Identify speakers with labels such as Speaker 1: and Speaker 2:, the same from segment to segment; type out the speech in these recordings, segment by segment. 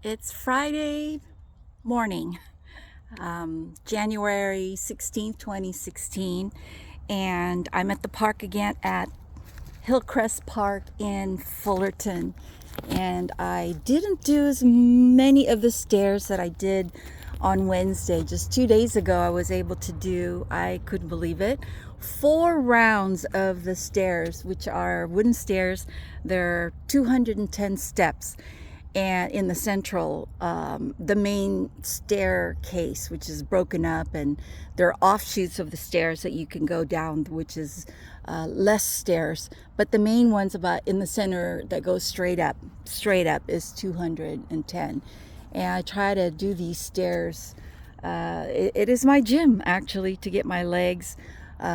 Speaker 1: It's Friday morning, January 16th, 2016, and I'm at the park again at Hillcrest Park in Fullerton. And I didn't do as many of the stairs that I did on Wednesday. Just 2 days ago, I was able to do, I couldn't believe it, 4 rounds of the stairs, which are wooden stairs. They're 210 steps, and in the central, the main staircase, which is broken up, and there are offshoots of the stairs that you can go down, which is less stairs. But the main one's about in the center that goes straight up is 210. And I try to do these stairs. It is my gym, actually, to get my legs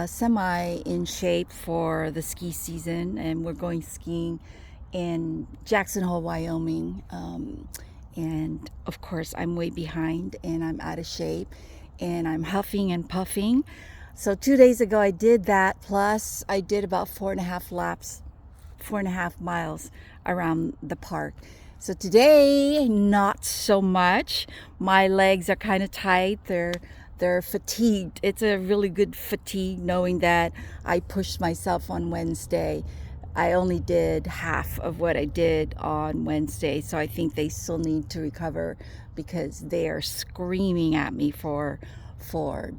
Speaker 1: semi in shape for the ski season, and we're going skiing in Jackson Hole, Wyoming. And of course, I'm way behind and I'm out of shape and I'm huffing and puffing. So 2 days ago, I did that. Plus, I did about 4.5 laps, 4.5 miles around the park. So today, not so much. My legs are kind of tight. They're fatigued. It's a really good fatigue knowing that I pushed myself on Wednesday. I only did half of what I did on Wednesday, so I think they still need to recover because they are screaming at me for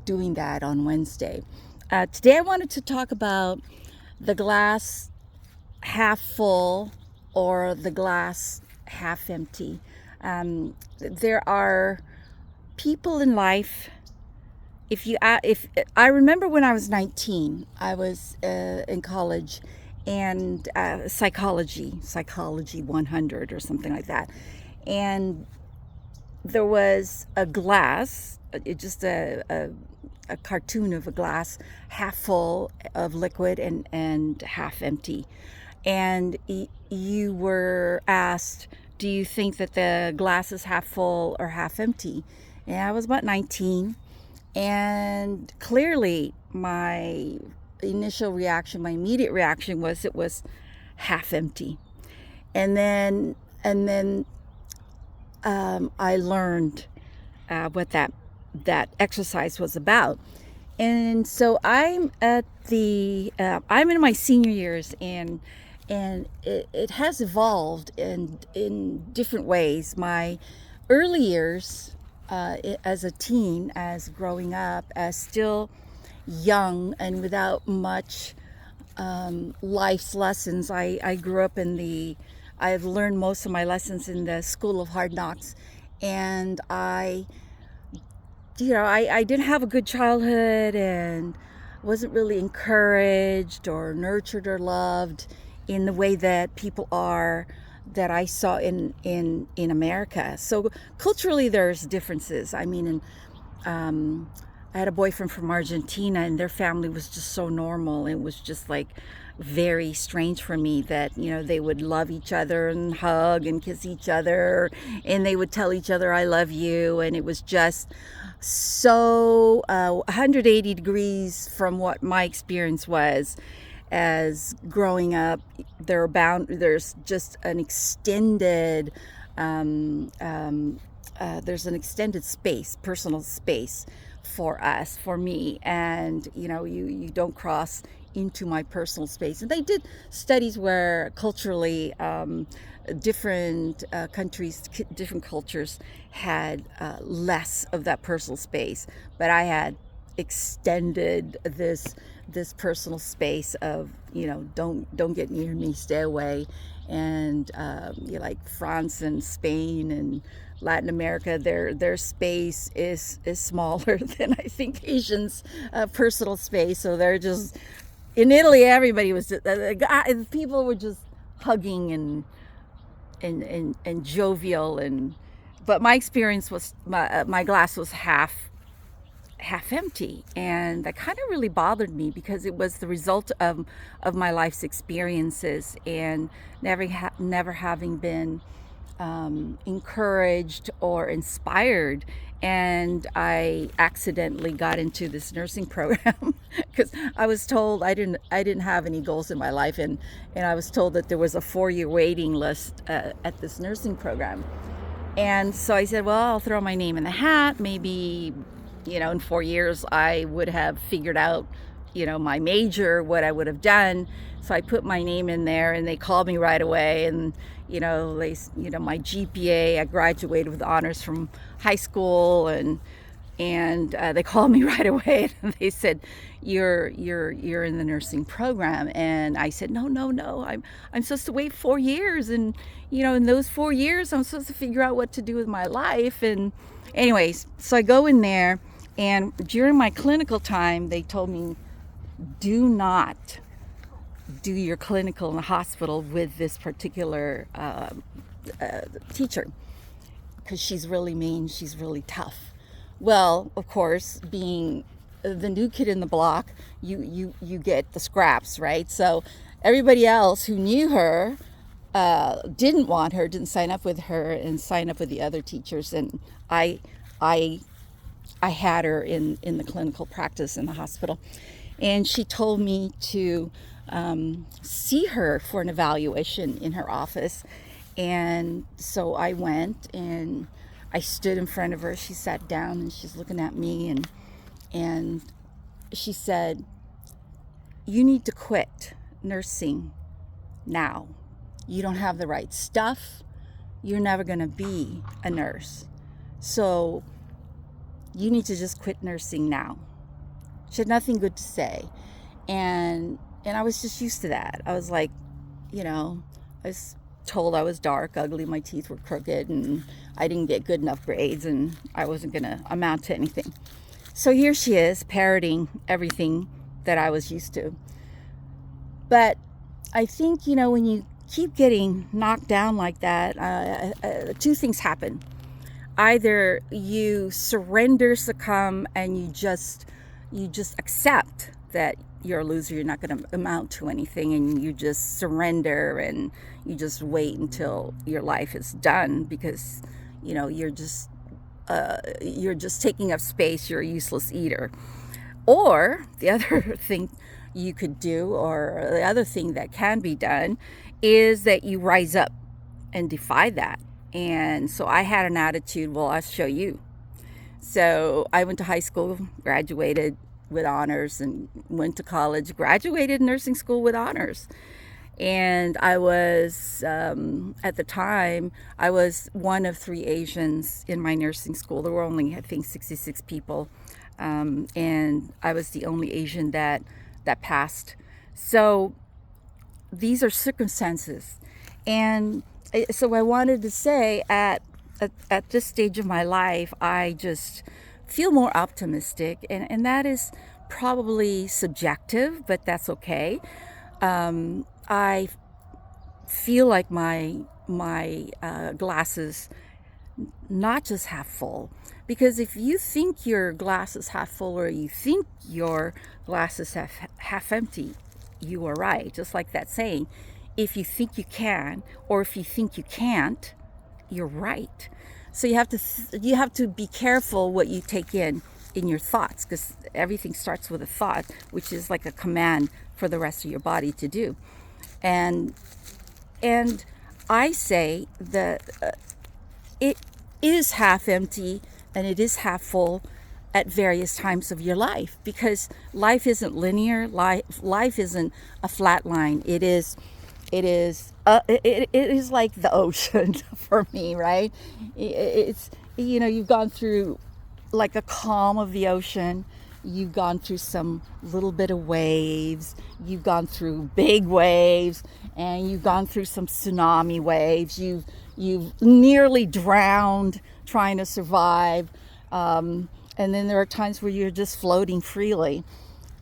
Speaker 1: doing that on Wednesday. Today I wanted to talk about the glass half full or the glass half empty. There are people in life. If I remember when I was 19, I was in college, and psychology 100 or something like that, and there was a glass, just a cartoon of a glass half full of liquid and half empty, and you were asked, do you think that the glass is half full or half empty? And I was about 19, and clearly my my immediate reaction was it was half empty. And then I learned what that exercise was about. And so I'm in my senior years, and it has evolved in different ways. My early years, as a teen, as growing up, as still young and without much life's lessons. I grew up I've learned most of my lessons in the School of Hard Knocks, and I didn't have a good childhood and wasn't really encouraged or nurtured or loved in the way that people are that I saw in America. So culturally, there's differences. I mean, I had a boyfriend from Argentina, and their family was just so normal. It was just like very strange for me that they would love each other and hug and kiss each other, and they would tell each other I love you, and it was just so 180 degrees from what my experience was as growing up. There's just an extended there's an extended space, personal space for me, and you don't cross into my personal space. And they did studies where culturally, different countries, different cultures had less of that personal space, but I had extended this personal space of don't get near me, stay away. And like France and Spain and Latin America, their space is smaller than I think Asians' personal space. So they're just in Italy. Everybody was people were just hugging and jovial, but my experience was my glass was half empty, and that kind of really bothered me because it was the result of my life's experiences, and never having been encouraged or inspired. And I accidentally got into this nursing program because I was told I didn't have any goals in my life, and I was told that there was a 4-year waiting list at this nursing program. And so I said, well, I'll throw my name in the hat. Maybe, in 4 years, I would have figured out, my major, what I would have done. So I put my name in there and they called me right away. And, my GPA, I graduated with honors from high school, and they called me right away and they said, you're in the nursing program. And I said, no, I'm supposed to wait 4 years, and in those 4 years I'm supposed to figure out what to do with my life. And anyways, so I go in there, and during my clinical time they told me, do not do your clinical in the hospital with this particular teacher, because she's really mean, she's really tough. Well, of course, being the new kid in the block, you get the scraps, right? So everybody else who knew her didn't want her, didn't sign up with her, and sign up with the other teachers. And I had her in the clinical practice in the hospital, and she told me to see her for an evaluation in her office. And so I went and I stood in front of her. She sat down and she's looking at me, and she said, you need to quit nursing now. You don't have the right stuff. You're never going to be a nurse. So you need to just quit nursing now. She had nothing good to say. And I was just used to that. I was like, I was told I was dark, ugly, my teeth were crooked, and I didn't get good enough grades, and I wasn't going to amount to anything. So here she is, parroting everything that I was used to. But I think, when you keep getting knocked down like that, two things happen. Either you surrender, succumb, and you just accept that you're a loser, you're not going to amount to anything, and you just surrender and you just wait until your life is done, because you're just taking up space, you're a useless eater. Or the other thing you could do, or the other thing that can be done, is that you rise up and defy that. And so I had an attitude, well, I'll show you. So I went to high school, graduated with honors, and went to college, graduated nursing school with honors. And I was, at the time, I was one of 3 Asians in my nursing school. There were only, I think, 66 people. And I was the only Asian that passed. So these are circumstances. And so I wanted to say, at this stage of my life, I just feel more optimistic, and that is probably subjective, but that's okay. I feel like my glasses not just half full, because if you think your glass is half full, or you think your glass is half empty, you are right. Just like that saying, if you think you can, or if you think you can't, you're right. So you have to be careful what you take in your thoughts, because everything starts with a thought, which is like a command for the rest of your body to do. And I say that it is half empty and it is half full at various times of your life, because life isn't linear. Life isn't a flat line. It is like the ocean for me, right? It's, you've gone through like a calm of the ocean. You've gone through some little bit of waves. You've gone through big waves, and you've gone through some tsunami waves. You've nearly drowned trying to survive. And then there are times where you're just floating freely.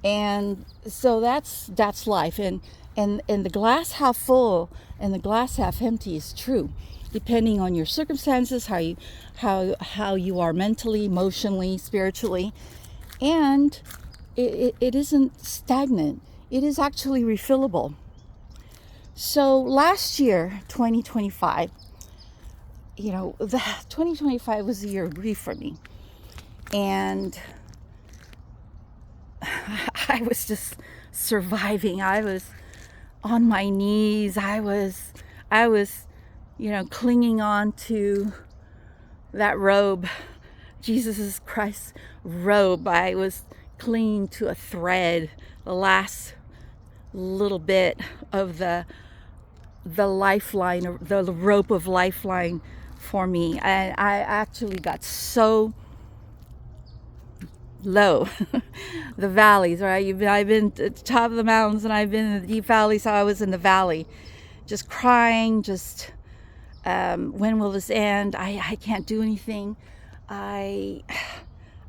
Speaker 1: And so that's life. And the glass half full and the glass half empty is true, depending on your circumstances, how you are mentally, emotionally, spiritually. And it isn't stagnant. It is actually refillable. So last year, 2025, 2025 was a year of grief for me. And I was just surviving. I was on my knees. I was clinging on to that robe, Jesus Christ's robe, I was clinging to a thread, the last little bit of the lifeline, or the rope of lifeline for me. And I actually got so low. The valleys, right? I've been at the top of the mountains, and I've been in the deep valleys. So I was in the valley, just crying, just when will this end? I can't do anything. I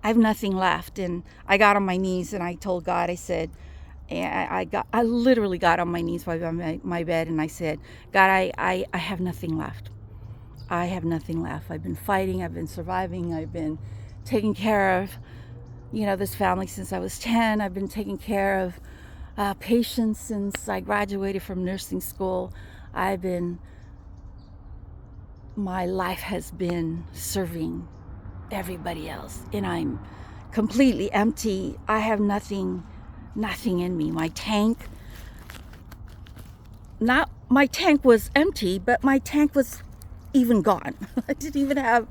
Speaker 1: I have nothing left. And I got on my knees and I told God, I said, I literally got on my knees by my bed, and I said, God, I have nothing left. I have nothing left. I've been fighting, I've been surviving, I've been taking care of, this family since I was 10. I've been taking care of patients since I graduated from nursing school. My life has been serving everybody else, and I'm completely empty. I have nothing in me. My tank was empty, but my tank was even gone. I didn't even have,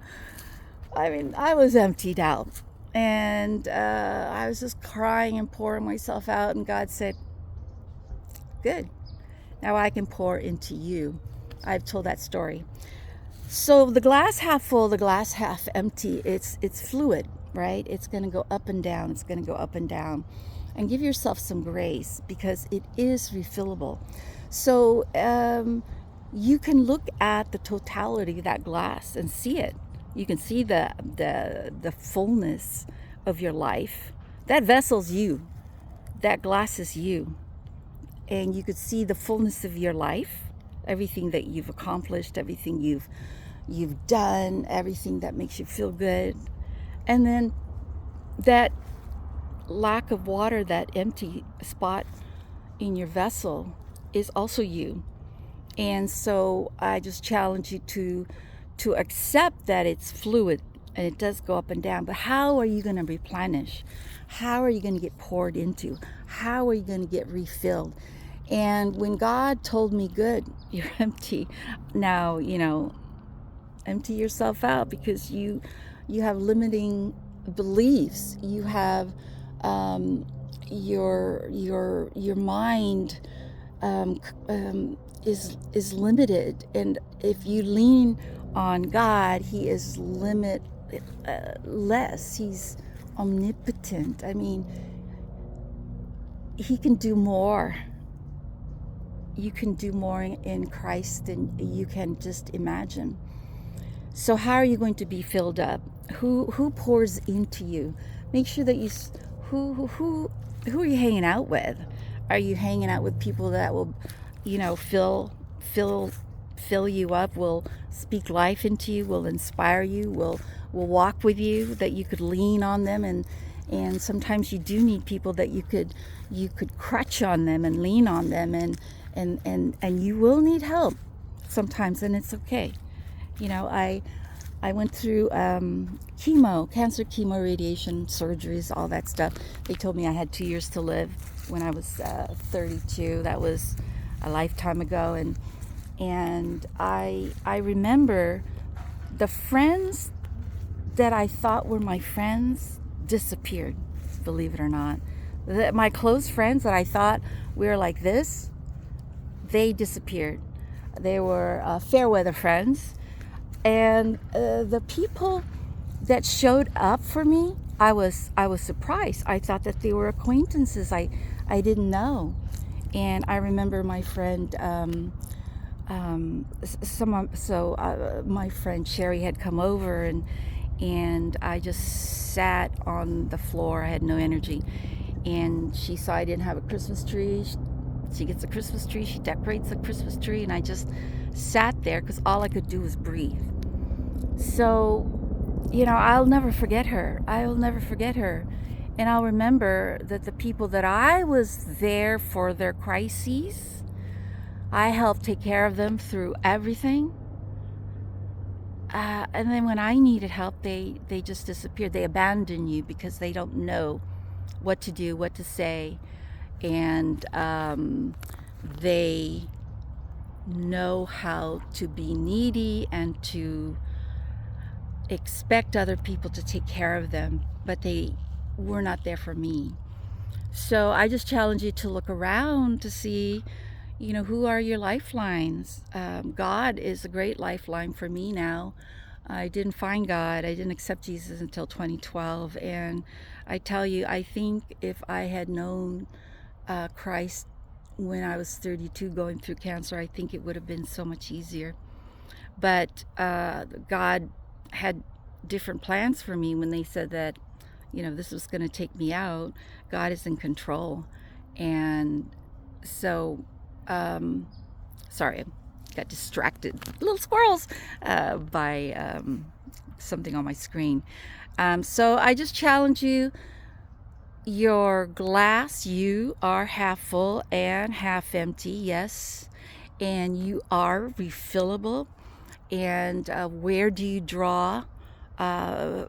Speaker 1: I was emptied out. And I was just crying and pouring myself out, and God said, good, now I can pour into you. I've told that story. So the glass half full, the glass half empty, it's fluid, right? It's going to go up and down. It's going to go up and down. And give yourself some grace, because it is refillable. So you can look at the totality of that glass and see it. You can see the fullness of your life. That vessel's you. That glass is you. And you could see the fullness of your life, everything that you've accomplished, everything you've done, everything that makes you feel good. And then that lack of water, that empty spot in your vessel, is also you. And so I just challenge you to accept that it's fluid and it does go up and down. But how are you going to replenish? How are you going to get poured into? How are you going to get refilled? And when God told me, good, you're empty now, empty yourself out, because you have limiting beliefs. You have your mind is limited, and if you lean on God, He is limitless. He's omnipotent. He can do more. You can do more in Christ than you can just imagine. So how are you going to be filled up? Who pours into you? Make sure that who are you hanging out with? Are you hanging out with people that will, fill you up, will speak life into you, will inspire you, will walk with you, that you could lean on them, and sometimes you do need people that you could crutch on them and lean on them, and you will need help sometimes, and it's okay. I went through cancer chemo, radiation, surgeries, all that stuff. They told me I had 2 years to live when I was 32. That was a lifetime ago, and I remember the friends that I thought were my friends disappeared, believe it or not. My close friends that I thought we were like this, they disappeared. They were fair weather friends. And the people that showed up for me, I was surprised. I thought that they were acquaintances I didn't know. And I remember my friend, my friend Sherry had come over, and I just sat on the floor. I had no energy, and she saw I didn't have a Christmas tree. She gets a Christmas tree. She decorates a Christmas tree, and I just sat there because all I could do was breathe. So, I'll never forget her. I'll never forget her. And I'll remember that the people that I was there for their crises, I helped take care of them through everything. And then when I needed help, they just disappeared. They abandon you because they don't know what to do, what to say. And they know how to be needy and to expect other people to take care of them, but they were not there for me. So I just challenge you to look around to see, who are your lifelines. God is a great lifeline for me now. I didn't find God. I didn't accept Jesus until 2012. And I tell you, I think if I had known Christ when I was 32 going through cancer, I think it would have been so much easier. But God had different plans for me when they said that, this was going to take me out. God is in control. And so, sorry, I got distracted, little squirrels, by something on my screen. So I just challenge you, your glass, you are half full and half empty, yes, and you are refillable. And where do you draw? Uh,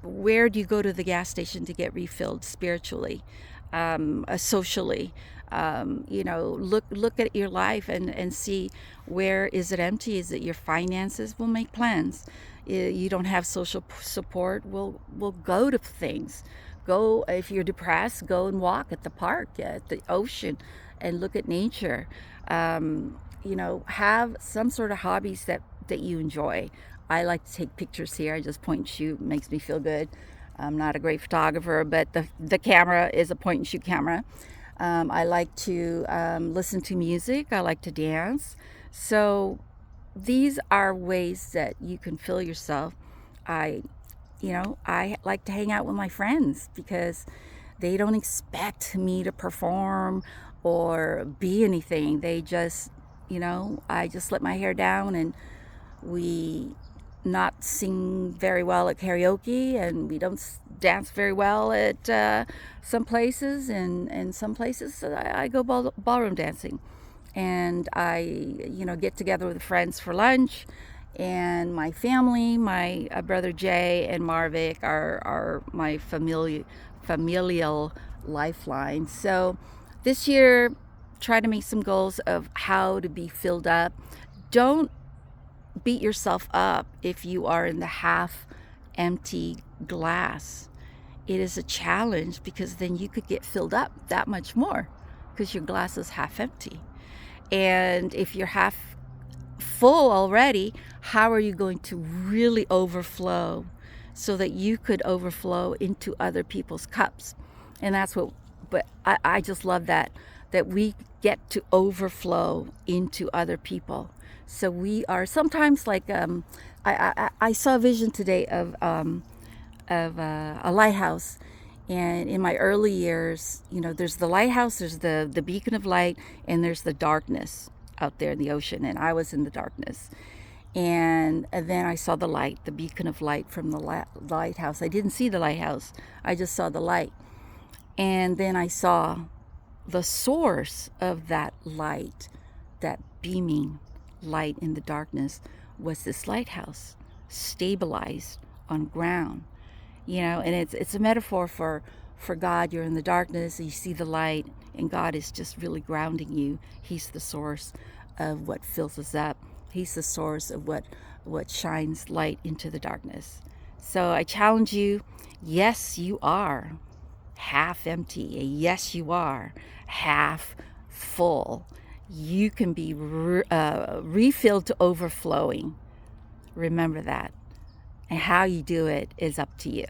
Speaker 1: where do you go to the gas station to get refilled spiritually, socially? Look at your life and see, where is it empty? Is it your finances? We'll make plans. You don't have social support. We'll go to things. Go, if you're depressed, go and walk at the park, at the ocean, and look at nature. Have some sort of hobbies that you enjoy. I like to take pictures here. I just point and shoot. It makes me feel good. I'm not a great photographer, but the camera is a point and shoot camera. I like to listen to music. I like to dance. So these are ways that you can fill yourself. I like to hang out with my friends because they don't expect me to perform or be anything. They just, I just let my hair down, and we not sing very well at karaoke, and we don't dance very well at some places, and some places I go ballroom dancing, and I get together with friends for lunch. And my family, my brother Jay and Marvik are my familial lifeline. So this year, try to make some goals of how to be filled up. Don't beat yourself up if you are in the half empty glass. It is a challenge, because then you could get filled up that much more because your glass is half empty. And if you're half full already, how are you going to really overflow so that you could overflow into other people's cups? And that's what, but I just love that we get to overflow into other people. So we are sometimes like, I saw a vision today of a lighthouse. And in my early years, there's the lighthouse, there's the beacon of light, and there's the darkness out there in the ocean. And I was in the darkness. And then I saw the light, the beacon of light from the lighthouse. I didn't see the lighthouse, I just saw the light. And then I saw the source of that light, that beaming light in the darkness, was this lighthouse, stabilized on ground. And it's a metaphor for God. You're in the darkness, and you see the light, and God is just really grounding you. He's the source of what fills us up. He's the source of what shines light into the darkness. So I challenge you, yes, you are half empty. Yes, you are half full. You can be refilled to overflowing. Remember that. And how you do it is up to you.